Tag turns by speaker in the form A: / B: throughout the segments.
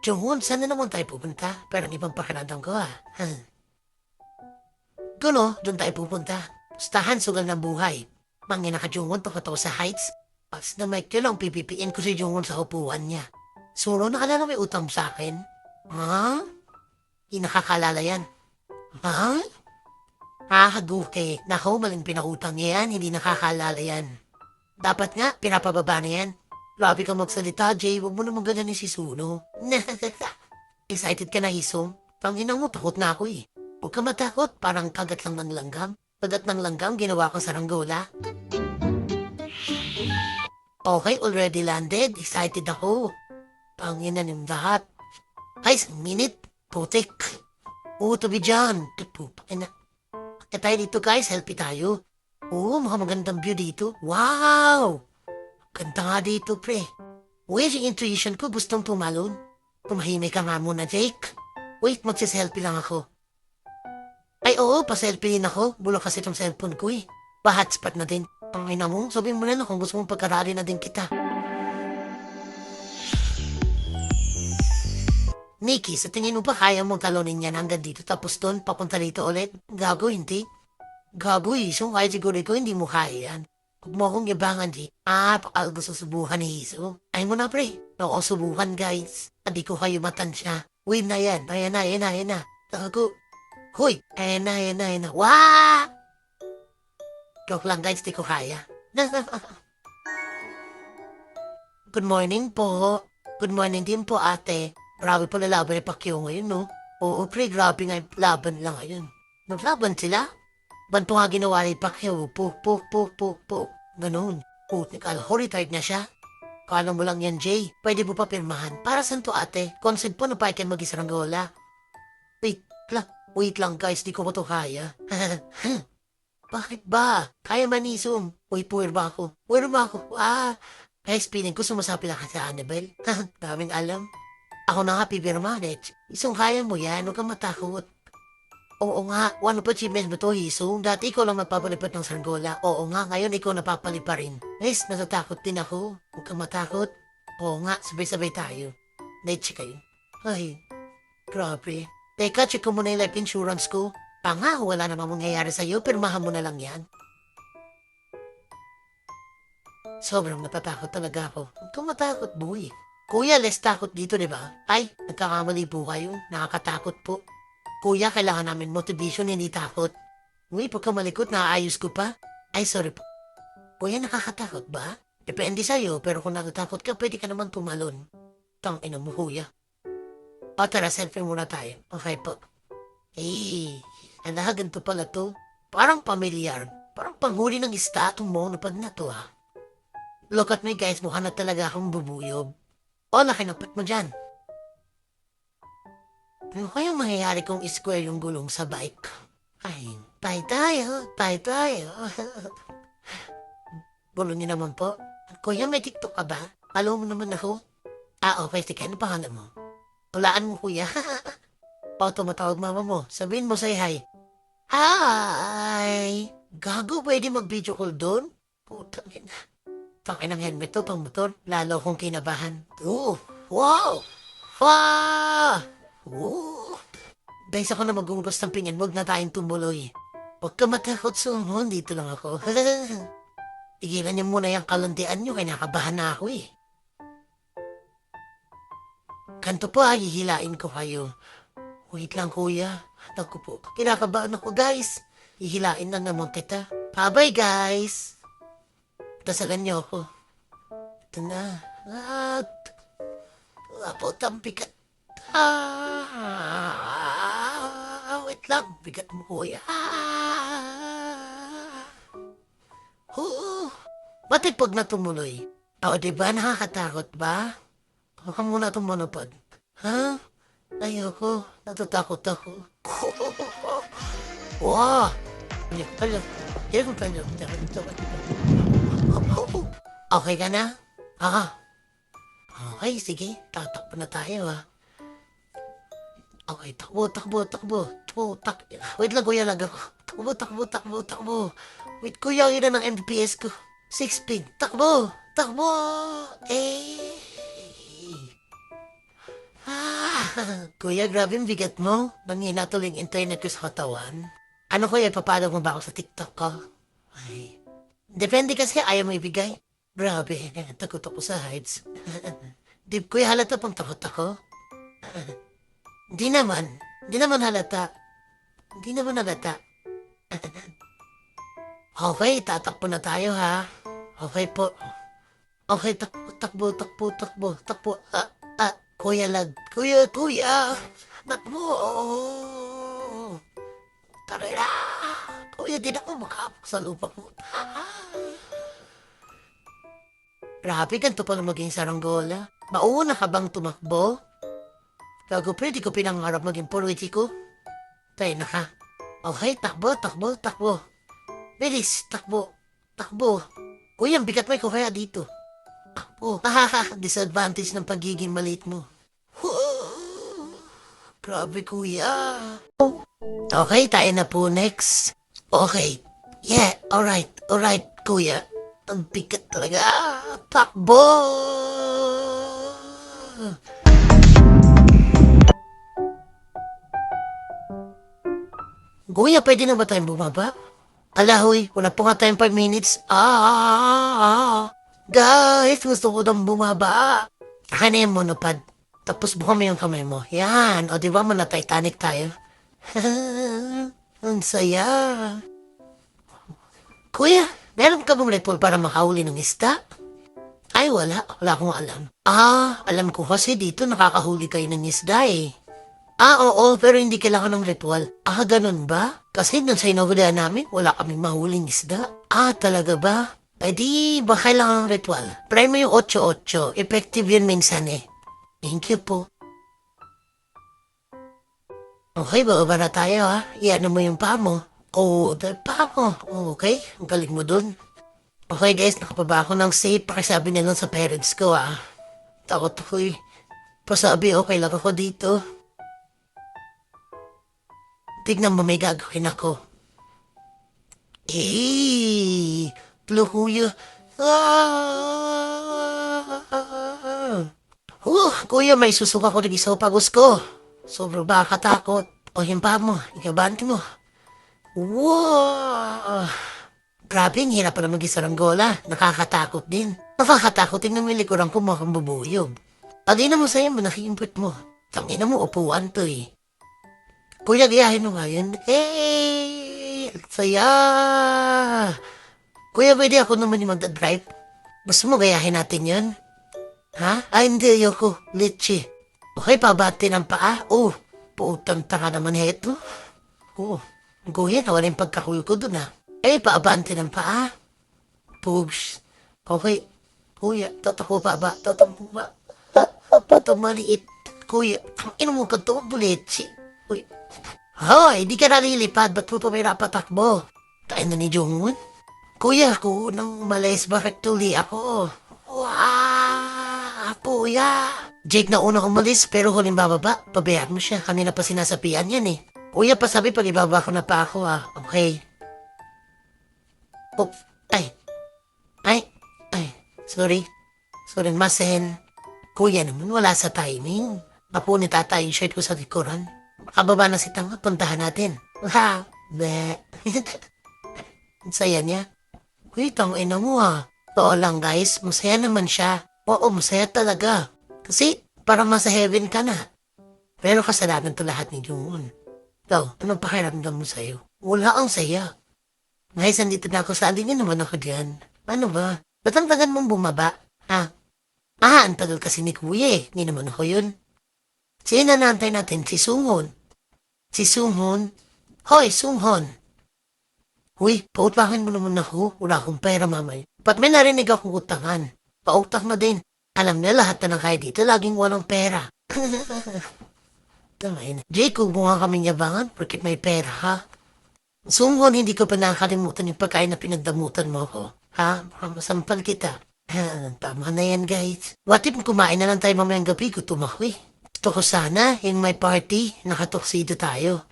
A: Jungwon, saan na naman tayo pupunta? Pero ibang pakiramdam ko Gulo, doon tayo pupunta. Stahan sugal ng buhay. Mangina ka Jungwon, pakataw sa heights. Pas na may kilong pipipiin ko si Jungwon sa upuan niya. Suro na ka na may utang sa akin. Ha? Hindi nakakalala yan. Ha? Hahaguke. Nako, maling pinakutang niya yan. Hindi nakakalala yan. Dapat nga, pinapababa na yan. Grabe ka magsalita, Jay. Huwag mo naman ganyan ni si Suno. Excited ka na, Isong? Panginang mo, takot na ako eh. Huwag ka matakot, parang kagat lang ng langgam. Kagat ng langgam, ginawa ko saranggola. Okay, already landed. Excited ako. Panginan yung lahat. Guys, minute. Putik. To be dyan. Kaya tayo dito, guys. Helpy tayo. Mukhang magandang view dito. Wow! Ganda nga dito, pre. Where's yung intuition ko? Gustong tumalon? Tumahimik ka nga muna, Jake. Wait, magsiselfie lang ako. Ay, oo, pa-selfie din ako. Bulok kasi itong cellphone ko eh. Pa-hotspot na din. Pangina mo, sabihin mo na kung gusto mong pagkarali na din kita. Nikki, sa tingin mo ba kaya mong talonin yan hanggang dito tapos doon, papunta dito ulit? Gago, hindi. Gago, Iso. Kaya siguro ko hindi mo kaya yan. Huwag mo akong yabangan, di. Pakal gusto subukan ni Iso. Ay mo na, pre. Oo, subukan, guys. Hindi ko kayo matansya. Win na yan. Ayan na. Gago. Hoy, ayan na. Wah! Joke lang, guys. Di ko kaya. Good morning po. Good morning din po, ate. Grabe pala laban ni Pacquiao ngayon, no? Oo, pre. Grabe nga yung laban lang ngayon. Naglaban sila? Ba't po nga ginawa ni Pacquiao? Po. Ganun. Putikal, retired na siya. Kala mo lang yan, Jay. Pwede mo pa pirmahan. Para saan to, ate? Consent po na pa ikan mag-isaranggola. Wait lang, guys. Di ko pa to kaya. Bakit ba? Kaya manisong. Puwer ba ako? Guys, piling ko sumasapi lang sa Annabelle. Daming alam. Ako na nga pipirmahan eh. Isong kaya mo yan. Huwag kang matakot. Oo nga, one of achievements mo to, Hisong. Dati ikaw lang magpapalipat ng saranggola. Oo nga, ngayon ikaw napapali pa rin. Guys, natatakot din ako. Huwag kang matakot. Oo nga, sabay-sabay tayo. Naitsi kayo. Ay, grabe. Teka, check ko muna yung life insurance ko. Wala namang mangyayari sa'yo, pirmahan mo na lang yan. Sobrang natatakot talaga ako. Huwag kang matakot, boy. Kuya, less takot dito, di ba? Ay, nagkakamali po kayo. Nakakatakot po. Kuya, kailangan namin motivation, hindi takot. Uy, pagka malikot, naaayos ko pa. Ay, sorry po. Kuya, nakakatakot ba? Depende sa'yo, pero kung natatakot ka, pwede ka naman tumalon. Tangina mo, kuya. Tara, selfie muna tayo. Okay po. Ganito pala to. Parang pamilyar. Parang panghuli ng isda itong monopod na to, ha. Look at me, guys. Mukha na talaga akong bubuyob. Nakinapat mo dyan. Ano kayang mangyayari kung square yung gulong sa bike? Ay, tayo. Gulong niyo naman po. Kuya, may TikTok ka ba? Follow mo naman ako. Okay, sige. Ano pangalan mo? Hulaan mo, kuya. Tumatawag mama mo. Sabihin mo say hi. Hi! Gago, pwede mag-video call doon? Putang ina. Tangin ng helmet to, pang motor. Lalo kong kinabahan. Wow! Guys, ako na magugos ng pingin. Huwag na tayong tumuloy. Huwag ka matakot, Sumon. Dito lang ako. Tigilan niyo muna yung kalantian niyo. Kaya nakabahan na ako eh. Kanto po hihilain ko kayo. Wait lang, kuya. Naku po. Kinakabahan ako, guys. Hihilain na naman kita. Bye-bye, guys. Dasalan niyo ako. Ito na. Abot ang bigat. Wait lang. Bigat mo, kuya. Ba't pag natumuloy? Diba? Nakakatakot ba? Huwag ka muna itong monopod. Ha? Ayoko. Natatakot ako. Wow! Okay ka na? Okay, sige. Tatakbo na tayo, ha. Okay, takbo. Wait lang, kuya lang ako. Takbo. Wait, kuya, yun na ng MPS ko. 6 speed. Takbo. Kuya, grabe yung bigat mo. Nangina tuloy yung internet ko sa katawan. Ano kuya, ipapalo mo ba ako sa TikTok ko? Ay, depende kasi ayaw mo ibigay. Grabe, takot ako sa heights. Di kuya halata pang takot ako? Di naman. Di naman halata. Di naman halata. Okay, tatakbo na tayo ha. Okay po. Okay, takbo. Kuya lag. Kuya. Takbo. Tara na. Kuya, di na ako makapag sa lupa mo. Grabe, ganito pala maging saranggola. Mauna ka bang tumakbo? Gago, pwede ko pinangarap maging politiko. Tayo na ka. Okay, takbo. Bilis, takbo. Kuya, ang bigat mo ko kaya dito. Takbo. Disadvantage ng pagiging maliit mo. Grabe, kuya. Okay, tayo na po next. Okay. Yeah, alright, kuya. Ang bigat talaga. Takbo! Kuya, pwede na ba tayong bumaba? Alahoy, wala po nga tayong 5 minutes. Guys, gusto ko nang bumaba. Akin na yung monopod. Tapos buka mo yung kamay mo. Yan, o diba mo na Titanic tayo? Ang saya. Kuya, meron ka bang Red Bull para makahuli ng isda? Ay, wala. Wala akong alam. Alam ko kasi dito nakakahuli kayo ng isda eh. Oo, pero hindi kailangan ng ritual. Ganun ba? Kasi dun sa inovela namin, wala kaming mahuling isda. Talaga ba? Eh di, ba kailangan ng ritual? Try mo yung 8-8. Effective yun minsan eh. Thank you po. Okay, bababa na tayo ha. Iyan mo yung paa mo. Dahil paa mo. Okay, ang galing mo dun. Okay guys, nakapaba ako ng safe. Pakisabi nila sa parents ko Takot ako eh. Pasabi, okay lang ako dito. Tignan mo, may gagawin ako. Kuya. Kuya, may susuka ko rin sa pagos ko. Sobrang baka takot. O yung pa mo, ikabanti mo. Wow! Grabe, ang hirap pala mag-isaranggola. Nakakatakot din. Nakakatakot din ng likuran ko mukhang bubuyog. Di na mo sa'yo mo, nakiimput mo. Tangina mo, upuan to eh. Kuya, gayahin mo nga yun. Hey! Saya! Kuya, pwede ako naman yung magdadrive. Gusto mo gayahin natin yun? Hindi, ayoko. Litchi. Okay, pabati ng paa. Putang taka naman heto. Kuya, nawala yung pagkakuyo ko dun paabante ng paa. Pugs. Okay. Kuya, tatako pa ba? Tatako ba? Pato maliit. Kuya, ino mo ka to, bulitsi. Uy. Hoy, di ka nalilipad. Ba't mo pa may napatakbo? Tayo na ni Jungwon. Kuya, nang malayas bakit tuli ako? Kuya. Jake na unang umalis pero huling bababa. Pabayaan mo siya. Kanina pa sinasapian yan eh. Kuya, pasabi pag ibaba ko na pa ako Okay. Sorry. Sorry, masen. Kuya naman, wala sa timing. Napunit ata yung shirt ko sa likuran. Makababa na si Tanga, puntahan natin. Ang saya niya. Uy, tangina mo Totoo lang guys, masaya naman siya. Oo, masaya talaga. Kasi, parang masa heaven ka na. Pero kasalanan to lahat ni Jungwon. Ikaw, anong pakiramdam mo sa'yo? Wala ang saya. Guys, andito na ako sa alingin naman ako diyan. Ano ba? Ba't ang tagal mong bumaba? Ang tagal kasi ni Kuya eh. Hindi naman ako yun. Sino naantay natin? Si Sunghon. Si Sunghon? Hoy, Sunghon! Uy, pautangin mo naman ako. Wala akong pera, mamay. Ba't may narinig akong utangan? Pautang na din. Alam niya lahat na kaya dito, laging walang pera. Tangin. Jake, kung nga kaming yabangan, porkit may pera, ha? Sunghon, hindi ko pa nakakalimutan yung pagkain na pinagdamutan mo ko. Masampal kita. Tama na yan, guys. What if kumain na lang tayo mamayang gabi, gutom ako eh. Gusto ko sana, in my party, nakatoksido tayo.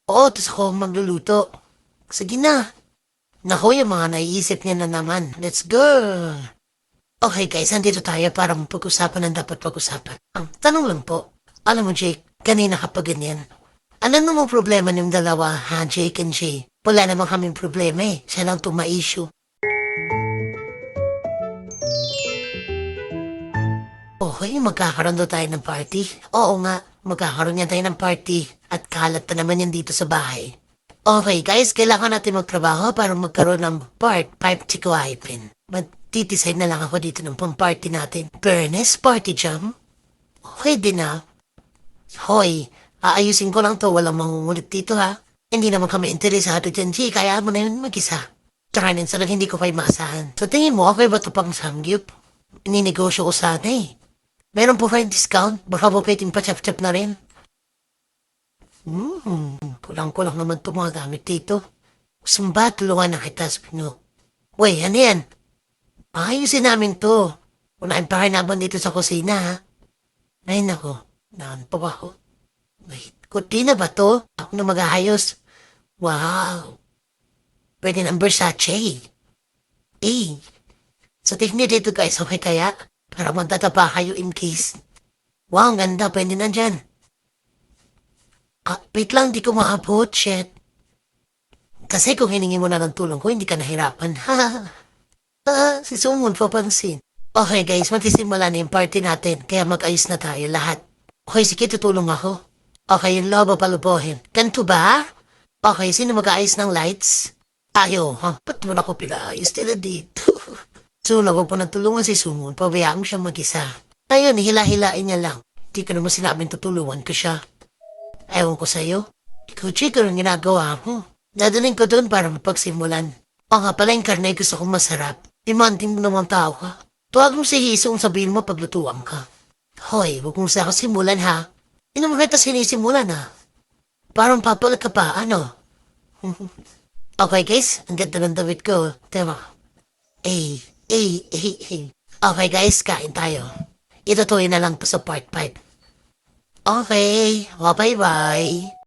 A: Tapos ako magluluto. Sige na. Naku, yung mga naiisip niya na naman. Let's go! Okay guys, andito tayo para mapag-usapan ang dapat pag-usapan. Tanong lang po, Alam mo, Jake, kanina ka pa ganyan. Ano namang problema ng dalawa, ha, Jake and Jay? Wala namang kaming problema eh. Siya lang itong ma-issue. Okay, magkakaroon daw tayo ng party. Oo nga, magkakaroon yan tayo ng party. At kalat na naman yan dito sa bahay. Okay guys, kailangan natin magtrabaho para magkaroon ng part 5 Chico Ipin. Magtitisay na lang ako dito ng pang-party natin. Fairness, party jam? Okay din na. Hoy, aayusin ko lang to, walang mangungulit dito ha. Hindi naman kami interesado dyan, G, kaya mo na yun mag-isa. Tsaka sa hindi ko pa maasahan. So tingin mo, okay ba ito pang samgyup? Ininegosyo ko sana eh. Meron po kayong discount? Baka po pwedeng pa-chap-chap na rin. Kulang-kulang naman ito mga gamit dito. Gusto mo ba tulungan na kita sa Pino? Wey, ano yan? Ayusin namin to. Unahin pa kayo naman dito sa kusina ha. Ay nako, naan pa ba ako? Wait, kutina ba to? Ako na mag-aayos. Wow. Pwede ng Versace. Eh, so tignan dito guys, okay kaya? Para magtatapa kayo in case. Wow, ang ganda, pwede na dyan. Wait lang, di ko maabot, shit. Kasi kung hiningi mo na ng tulong ko, hindi ka nahirapan. Si Sumon papansin. Okay guys, magsisimula na yung party natin, kaya mag-ayos na tayo lahat. Okay, sige, tutulong ako. Okay, yung lobo palubuhin. Ganito ba? Okay, sino mag-aayos ng lights? Ayo, ha? Ba't mo na ako pinaayos nila dito? So, huwag po nang tulungan si Sumon, pabayaan mo siya mag-isa. Ayun, hila-hilain niya lang. Di ka naman sinabing tutulungan ko siya. Ewan ko sa'yo. Ikaw, Chico, ang ginagawa mo. Dadaling ko doon para mapagsimulan. O nga pala yung karne gusto kong masarap. Demanding mo naman tao ka. Tuwag mo si Hisong sabihin mo paglutuan ka. Hoy, huwag mong sa ako simulan ha. Hindi mo kita sinisimulan ha. Parang papalag ka pa, ano? Okay guys, ang ganda ng damit ko. Diba? Eh. Okay guys, kain tayo. Itutuloy na lang to sa part 5. Okay, bye-bye.